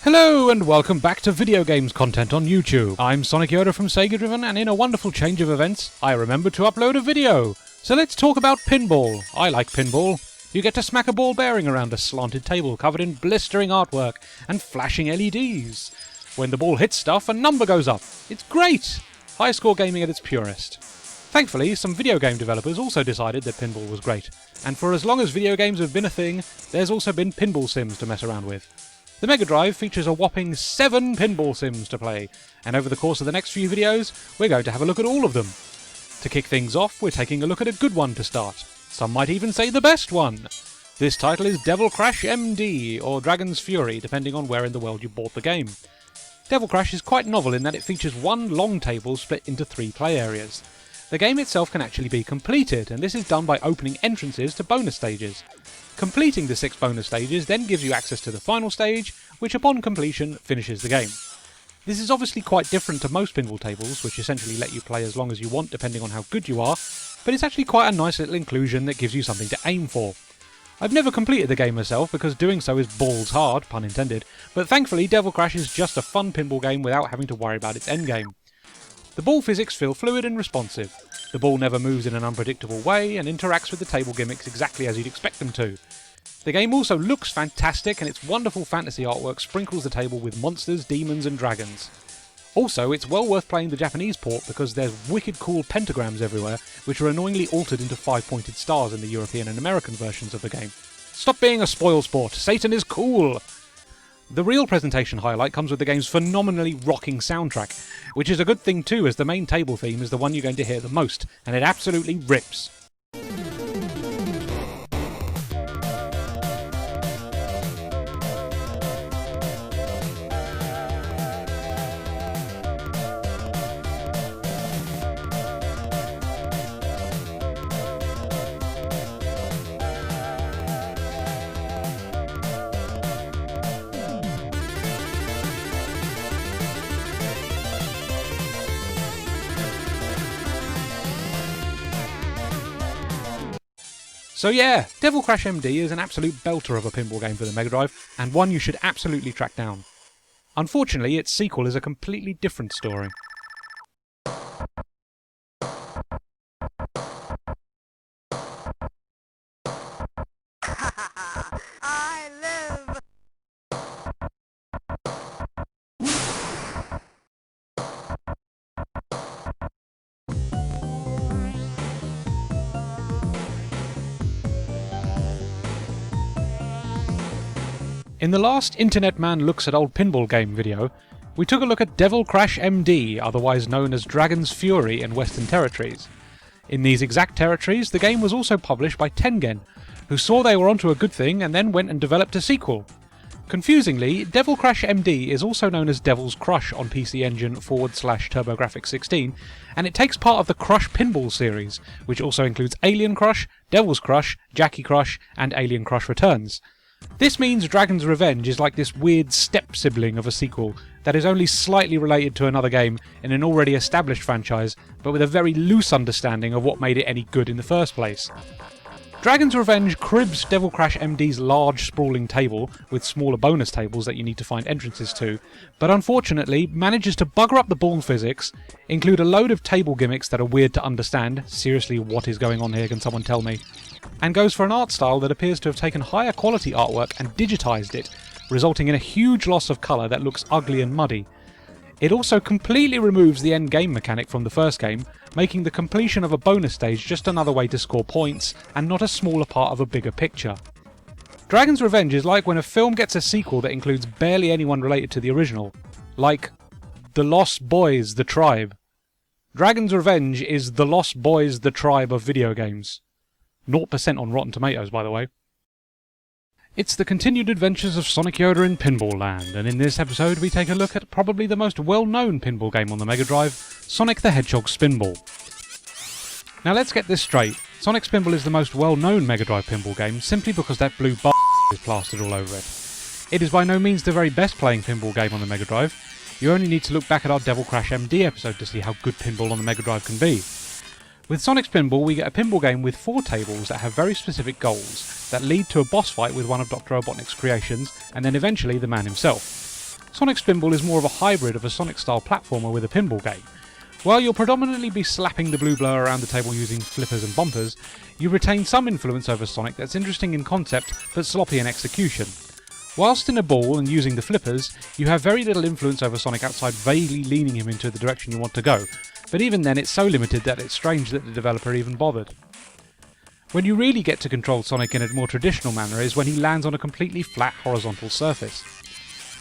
Hello and welcome back to video games content on YouTube. I'm Sonic Yoda from SEGADriven, and in a wonderful change of events, I remembered to upload a video. So let's talk about pinball. I like pinball. You get to smack a ball bearing around a slanted table covered in blistering artwork and flashing LEDs. When the ball hits stuff, a number goes up. It's great! High score gaming at its purest. Thankfully, some video game developers also decided that pinball was great, and for as long as video games have been a thing, there's also been pinball sims to mess around with. The Mega Drive features a whopping 7 pinball sims to play, and over the course of the next few videos, we're going to have a look at all of them. To kick things off, we're taking a look at a good one to start. Some might even say the best one. This title is Devil Crash MD, or Dragon's Fury, depending on where in the world you bought the game. Devil Crash is quite novel in that it features one long table split into 3 play areas. The game itself can actually be completed, and this is done by opening entrances to bonus stages. Completing the 6 bonus stages then gives you access to the final stage, which upon completion finishes the game. This is obviously quite different to most pinball tables, which essentially let you play as long as you want depending on how good you are, but it's actually quite a nice little inclusion that gives you something to aim for. I've never completed the game myself because doing so is balls hard, pun intended, but thankfully Devil Crash is just a fun pinball game without having to worry about its endgame. The ball physics feel fluid and responsive. The ball never moves in an unpredictable way and interacts with the table gimmicks exactly as you'd expect them to. The game also looks fantastic, and its wonderful fantasy artwork sprinkles the table with monsters, demons and dragons. Also, it's well worth playing the Japanese port because there's wicked cool pentagrams everywhere, which are annoyingly altered into 5-pointed stars in the European and American versions of the game. Stop being a spoilsport, Satan is cool! The real presentation highlight comes with the game's phenomenally rocking soundtrack, which is a good thing too, as the main table theme is the one you're going to hear the most, and it absolutely rips. So yeah, Devil Crash MD is an absolute belter of a pinball game for the Mega Drive, and one you should absolutely track down. Unfortunately, its sequel is a completely different story. I live! In the last Internet Man Looks at Old Pinball Game video, we took a look at Devil Crash MD, otherwise known as Dragon's Fury in Western territories. In these exact territories, the game was also published by Tengen, who saw they were onto a good thing and then went and developed a sequel. Confusingly, Devil Crash MD is also known as Devil's Crush on PC Engine /TurboGrafx 16, and it takes part of the Crush Pinball series, which also includes Alien Crush, Devil's Crush, Jackie Crush, and Alien Crush Returns. This means Dragon's Revenge is like this weird step-sibling of a sequel that is only slightly related to another game in an already established franchise, but with a very loose understanding of what made it any good in the first place. Dragon's Revenge cribs Devil Crash MD's large, sprawling table, with smaller bonus tables that you need to find entrances to, but unfortunately manages to bugger up the ball physics, include a load of table gimmicks that are weird to understand, seriously what is going on here, can someone tell me, and goes for an art style that appears to have taken higher quality artwork and digitised it, resulting in a huge loss of colour that looks ugly and muddy. It also completely removes the end game mechanic from the first game, making the completion of a bonus stage just another way to score points, and not a smaller part of a bigger picture. Dragon's Revenge is like when a film gets a sequel that includes barely anyone related to the original, like The Lost Boys: The Tribe. Dragon's Revenge is The Lost Boys: The Tribe of video games. 0% on Rotten Tomatoes, by the way. It's the continued adventures of Sonic Yoda in Pinball Land, and in this episode we take a look at probably the most well-known pinball game on the Mega Drive, Sonic the Hedgehog Spinball. Now let's get this straight. Sonic Spinball is the most well-known Mega Drive pinball game simply because that blue bar is plastered all over it. It is by no means the very best playing pinball game on the Mega Drive. You only need to look back at our Devil Crash MD episode to see how good pinball on the Mega Drive can be. With Sonic Spinball, we get a pinball game with 4 tables that have very specific goals that lead to a boss fight with one of Dr. Robotnik's creations, and then eventually the man himself. Sonic Spinball is more of a hybrid of a Sonic-style platformer with a pinball game. While you'll predominantly be slapping the blue blur around the table using flippers and bumpers, you retain some influence over Sonic that's interesting in concept but sloppy in execution. Whilst in a ball and using the flippers, you have very little influence over Sonic outside vaguely leaning him into the direction you want to go, but even then it's so limited that it's strange that the developer even bothered. When you really get to control Sonic in a more traditional manner is when he lands on a completely flat horizontal surface.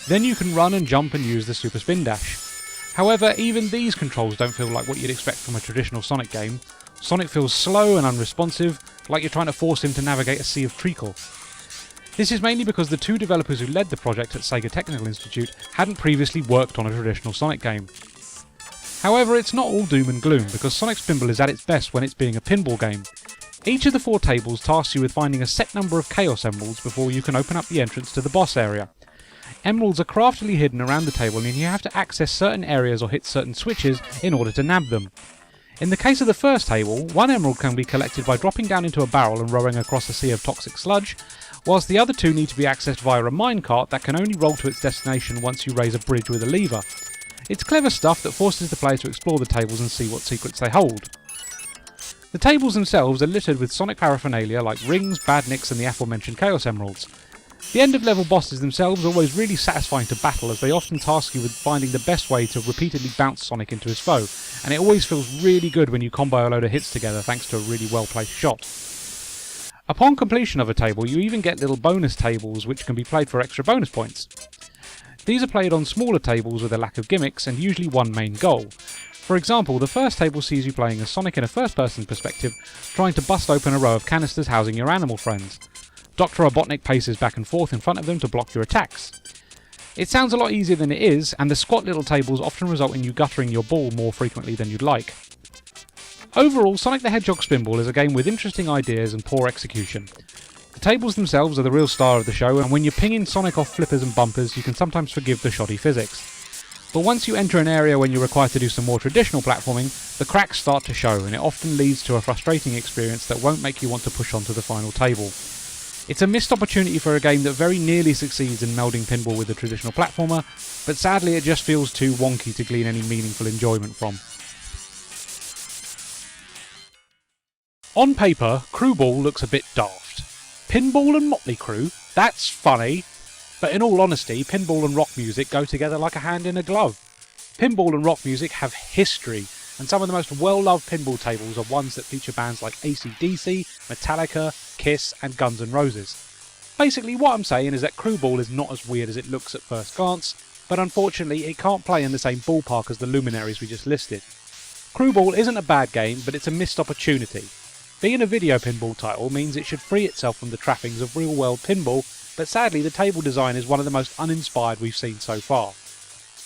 Then you can run and jump and use the Super Spin Dash. However, even these controls don't feel like what you'd expect from a traditional Sonic game. Sonic feels slow and unresponsive, like you're trying to force him to navigate a sea of treacle. This is mainly because the two developers who led the project at Sega Technical Institute hadn't previously worked on a traditional Sonic game. However, it's not all doom and gloom, because Sonic Spinball is at its best when it's being a pinball game. Each of the 4 tables tasks you with finding a set number of Chaos Emeralds before you can open up the entrance to the boss area. Emeralds are craftily hidden around the table and you have to access certain areas or hit certain switches in order to nab them. In the case of the first table, 1 emerald can be collected by dropping down into a barrel and rowing across a sea of toxic sludge, whilst the other 2 need to be accessed via a minecart that can only roll to its destination once you raise a bridge with a lever. It's clever stuff that forces the player to explore the tables and see what secrets they hold. The tables themselves are littered with Sonic paraphernalia like rings, badniks and the aforementioned Chaos Emeralds. The end of level bosses themselves are always really satisfying to battle, as they often task you with finding the best way to repeatedly bounce Sonic into his foe, and it always feels really good when you combo a load of hits together thanks to a really well placed shot. Upon completion of a table, you even get little bonus tables which can be played for extra bonus points. These are played on smaller tables with a lack of gimmicks and usually one main goal. For example, the first table sees you playing as Sonic in a first-person perspective, trying to bust open a row of canisters housing your animal friends. Dr. Robotnik paces back and forth in front of them to block your attacks. It sounds a lot easier than it is, and the squat little tables often result in you guttering your ball more frequently than you'd like. Overall, Sonic the Hedgehog Spinball is a game with interesting ideas and poor execution. The tables themselves are the real star of the show, and when you're pinging Sonic off flippers and bumpers, you can sometimes forgive the shoddy physics. But once you enter an area when you're required to do some more traditional platforming, the cracks start to show, and it often leads to a frustrating experience that won't make you want to push on to the final table. It's a missed opportunity for a game that very nearly succeeds in melding pinball with a traditional platformer, but sadly it just feels too wonky to glean any meaningful enjoyment from. On paper, Crue Ball looks a bit daft. Pinball and Motley Crue? That's funny. But in all honesty, pinball and rock music go together like a hand in a glove. Pinball and rock music have history, and some of the most well-loved pinball tables are ones that feature bands like AC/DC, Metallica, Kiss and Guns N' Roses. Basically what I'm saying is that Crue Ball is not as weird as it looks at first glance, but unfortunately it can't play in the same ballpark as the luminaries we just listed. Crue Ball isn't a bad game, but it's a missed opportunity. Being a video pinball title means it should free itself from the trappings of real-world pinball, but sadly the table design is one of the most uninspired we've seen so far.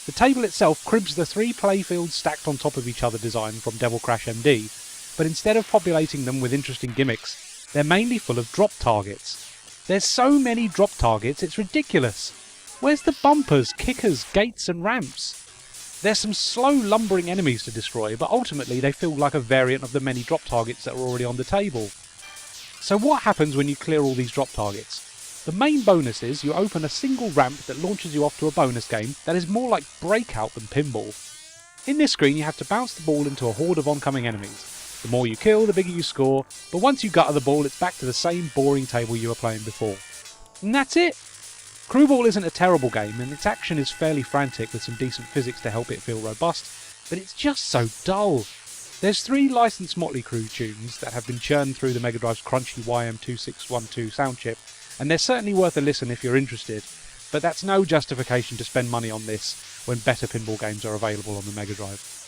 The table itself cribs the 3 playfields stacked on top of each other design from Devil Crash MD, but instead of populating them with interesting gimmicks, they're mainly full of drop targets. There's so many drop targets, it's ridiculous. Where's the bumpers, kickers, gates and ramps? There's some slow lumbering enemies to destroy, but ultimately they feel like a variant of the many drop targets that are already on the table. So what happens when you clear all these drop targets? The main bonus is you open a single ramp that launches you off to a bonus game that is more like Breakout than Pinball. In this screen you have to bounce the ball into a horde of oncoming enemies. The more you kill, the bigger you score, but once you gutter the ball it's back to the same boring table you were playing before. And that's it! Crue Ball isn't a terrible game, and its action is fairly frantic with some decent physics to help it feel robust, but it's just so dull. There's 3 licensed Motley Crue tunes that have been churned through the Mega Drive's crunchy YM2612 sound chip, and they're certainly worth a listen if you're interested, but that's no justification to spend money on this when better pinball games are available on the Mega Drive.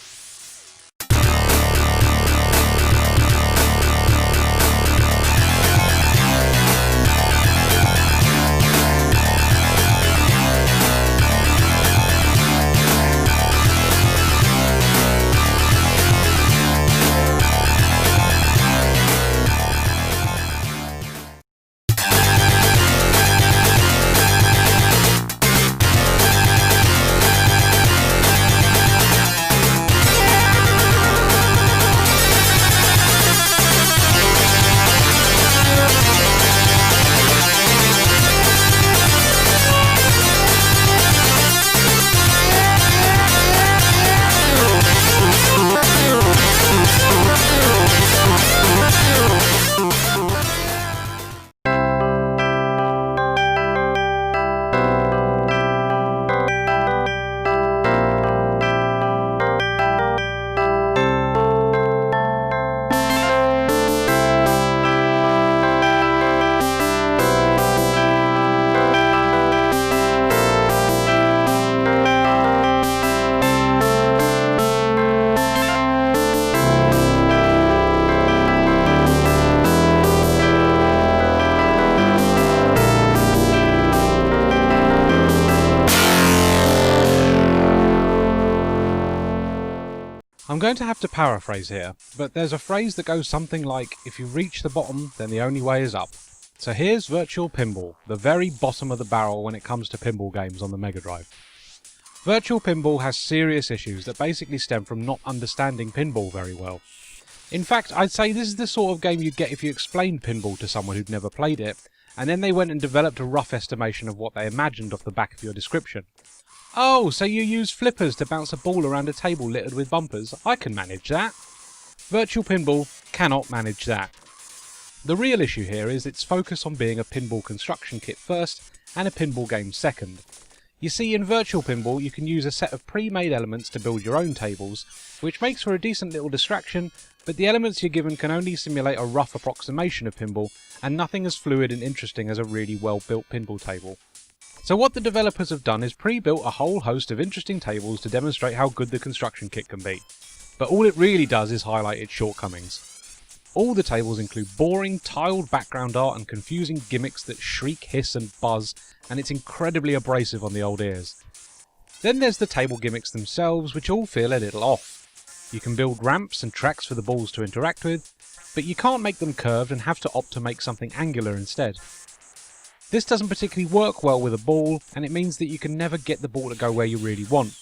I'm going to have to paraphrase here, but there's a phrase that goes something like, if you reach the bottom, then the only way is up. So here's Virtual Pinball, the very bottom of the barrel when it comes to pinball games on the Mega Drive. Virtual Pinball has serious issues that basically stem from not understanding pinball very well. In fact, I'd say this is the sort of game you'd get if you explained pinball to someone who'd never played it, and then they went and developed a rough estimation of what they imagined off the back of your description. Oh, so you use flippers to bounce a ball around a table littered with bumpers? I can manage that. Virtual Pinball cannot manage that. The real issue here is its focus on being a pinball construction kit first and a pinball game second. You see, in Virtual Pinball you can use a set of pre-made elements to build your own tables, which makes for a decent little distraction, but the elements you're given can only simulate a rough approximation of pinball, and nothing as fluid and interesting as a really well-built pinball table. So what the developers have done is pre-built a whole host of interesting tables to demonstrate how good the construction kit can be. But all it really does is highlight its shortcomings. All the tables include boring, tiled background art and confusing gimmicks that shriek, hiss and buzz, and it's incredibly abrasive on the old ears. Then there's the table gimmicks themselves, which all feel a little off. You can build ramps and tracks for the balls to interact with, but you can't make them curved and have to opt to make something angular instead. This doesn't particularly work well with a ball, and it means that you can never get the ball to go where you really want.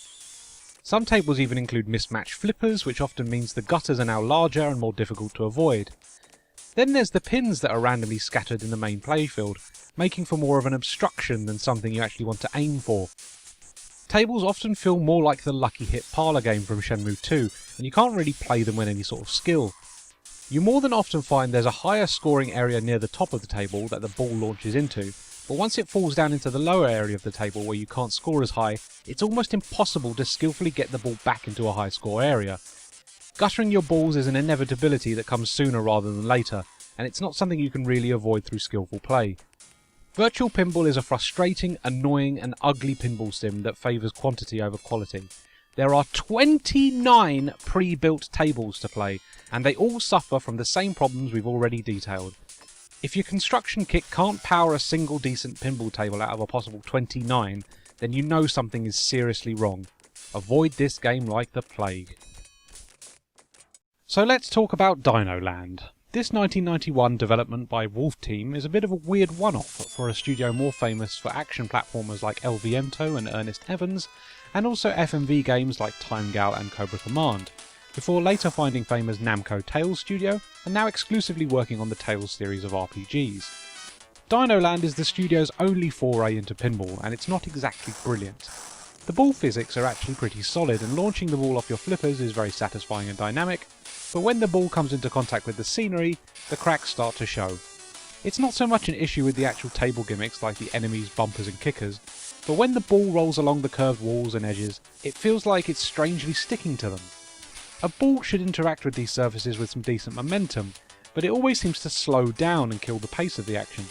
Some tables even include mismatched flippers, which often means the gutters are now larger and more difficult to avoid. Then there's the pins that are randomly scattered in the main playfield, making for more of an obstruction than something you actually want to aim for. Tables often feel more like the Lucky Hit parlour game from Shenmue 2, and you can't really play them with any sort of skill. You more than often find there's a higher scoring area near the top of the table that the ball launches into, but once it falls down into the lower area of the table where you can't score as high, it's almost impossible to skillfully get the ball back into a high score area. Guttering your balls is an inevitability that comes sooner rather than later, and it's not something you can really avoid through skillful play. Virtual Pinball is a frustrating, annoying and ugly pinball sim that favours quantity over quality. There are 29 pre-built tables to play, and they all suffer from the same problems we've already detailed. If your construction kit can't power a single decent pinball table out of a possible 29, then you know something is seriously wrong. Avoid this game like the plague. So let's talk about Dino Land. This 1991 development by Wolf Team is a bit of a weird one-off for a studio more famous for action platformers like LVMTO and Ernest Evans, and also FMV games like Time Gal and Cobra Command, before later finding fame as Namco Tales Studio, and now exclusively working on the Tales series of RPGs. Dino Land is the studio's only foray into pinball, and it's not exactly brilliant. The ball physics are actually pretty solid, and launching the ball off your flippers is very satisfying and dynamic, but when the ball comes into contact with the scenery, the cracks start to show. It's not so much an issue with the actual table gimmicks like the enemies, bumpers and kickers, but when the ball rolls along the curved walls and edges, it feels like it's strangely sticking to them. A ball should interact with these surfaces with some decent momentum, but it always seems to slow down and kill the pace of the action.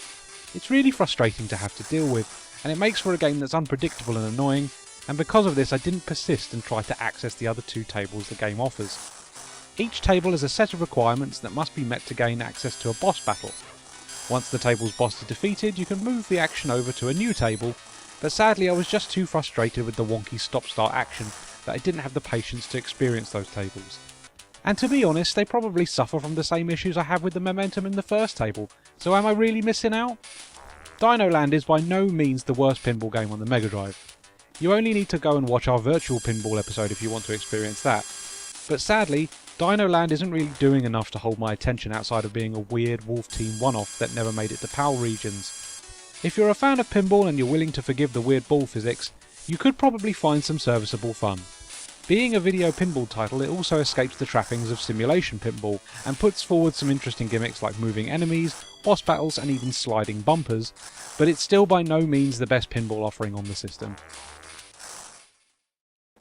It's really frustrating to have to deal with, and it makes for a game that's unpredictable and annoying, and because of this I didn't persist and try to access the other two tables the game offers. Each table has a set of requirements that must be met to gain access to a boss battle. Once the table's boss is defeated, you can move the action over to a new table, but sadly I was just too frustrated with the wonky stop-start action that I didn't have the patience to experience those tables. And to be honest, they probably suffer from the same issues I have with the momentum in the first table, so am I really missing out? Dino Land is by no means the worst pinball game on the Mega Drive. You only need to go and watch our Virtual Pinball episode if you want to experience that. But sadly, Dino Land isn't really doing enough to hold my attention outside of being a weird Wolf Team one-off that never made it to PAL regions. If you're a fan of pinball and you're willing to forgive the weird ball physics, you could probably find some serviceable fun. Being a video pinball title, it also escapes the trappings of simulation pinball and puts forward some interesting gimmicks like moving enemies, boss battles and even sliding bumpers, but it's still by no means the best pinball offering on the system.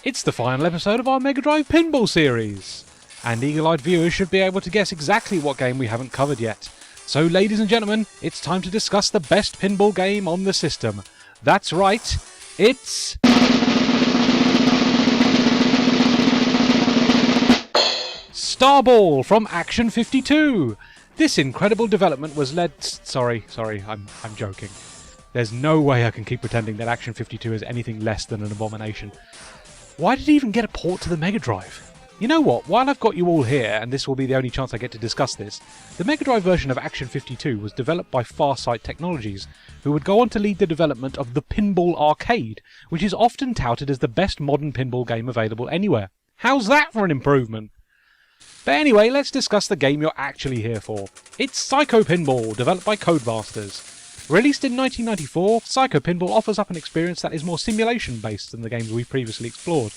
It's the final episode of our Mega Drive Pinball series, and eagle-eyed viewers should be able to guess exactly what game we haven't covered yet. So ladies and gentlemen, it's time to discuss the best pinball game on the system. That's right, it's... Spinball from Action 52! This incredible development was led... Sorry, I'm joking. There's no way I can keep pretending that Action 52 is anything less than an abomination. Why did it even get a port to the Mega Drive? You know what, while I've got you all here, and this will be the only chance I get to discuss this, the Mega Drive version of Action 52 was developed by Farsight Technologies, who would go on to lead the development of the Pinball Arcade, which is often touted as the best modern pinball game available anywhere. How's that for an improvement? But anyway, let's discuss the game you're actually here for. It's Psycho Pinball, developed by Codemasters. Released in 1994, Psycho Pinball offers up an experience that is more simulation-based than the games we've previously explored.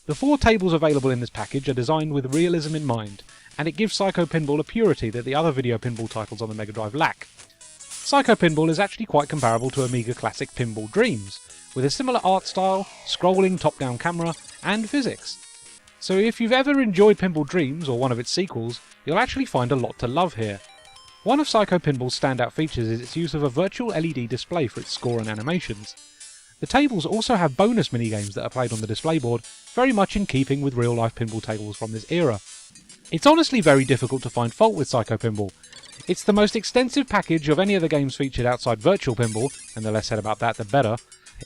The 4 tables available in this package are designed with realism in mind, and it gives Psycho Pinball a purity that the other video pinball titles on the Mega Drive lack. Psycho Pinball is actually quite comparable to Amiga classic Pinball Dreams, with a similar art style, scrolling top-down camera, and physics. So if you've ever enjoyed Pinball Dreams or one of its sequels, you'll actually find a lot to love here. One of Psycho Pinball's standout features is its use of a virtual LED display for its score and animations. The tables also have bonus minigames that are played on the display board, very much in keeping with real-life pinball tables from this era. It's honestly very difficult to find fault with Psycho Pinball. It's the most extensive package of any of the games featured outside Virtual Pinball, and the less said about that the better.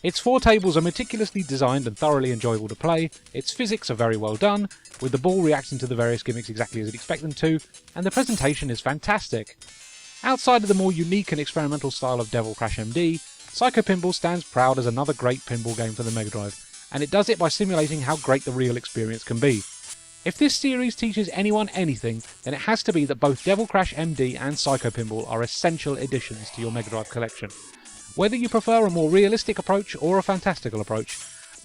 Its 4 tables are meticulously designed and thoroughly enjoyable to play, its physics are very well done, with the ball reacting to the various gimmicks exactly as you'd expect them to, and the presentation is fantastic. Outside of the more unique and experimental style of Devil Crash MD, Psycho Pinball stands proud as another great pinball game for the Mega Drive, and it does it by simulating how great the real experience can be. If this series teaches anyone anything, then it has to be that both Devil Crash MD and Psycho Pinball are essential additions to your Mega Drive collection. Whether you prefer a more realistic approach or a fantastical approach,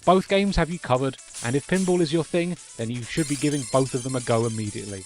both games have you covered, and if pinball is your thing, then you should be giving both of them a go immediately.